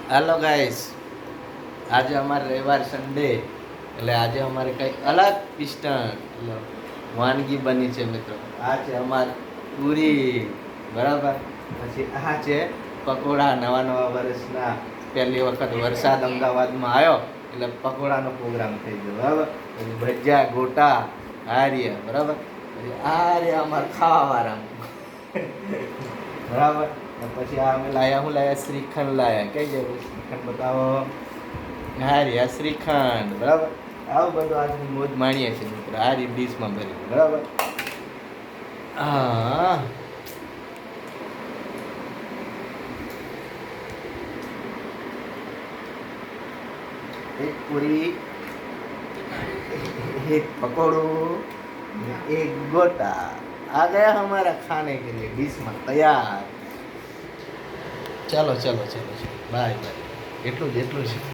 Hello guys, आज અમારે રવિવાર સન્ડે એટલે આજે અમારે કંઈક અલગ પિસ્ટન વાનગી બની છે મિત્રો. આ છે અમાર પૂરી, બરાબર. પછી આ છે પકોડા. નવા નવા વર્ષના પહેલી વખત વરસાદ અમદાવાદમાં આવ્યો એટલે પકોડાનો પ્રોગ્રામ થઈ ગયો, બરાબર. પછી ભજીયા, ગોટા, હારિયા, બરાબર. પછી આ રે અમારે ખાવાવાળા, બરાબર. પછી આ અમે લાયા શ્રીખંડ લાયા. કઈ જાય શ્રીખંડ બતાવો. હા રે આ શ્રીખંડ, બરાબર. આવું બધું આજની મોજ માણીએ છીએ મિત્રો. આ રી ડીશમાં ભરી, બરાબર. હા, एक पूरी, एक पकौड़ू, एक गोटा आ गया हमारा खाने के लिए डिश में तैयार. चलो चलो चलो चलो, बाय बाय. એટલું જ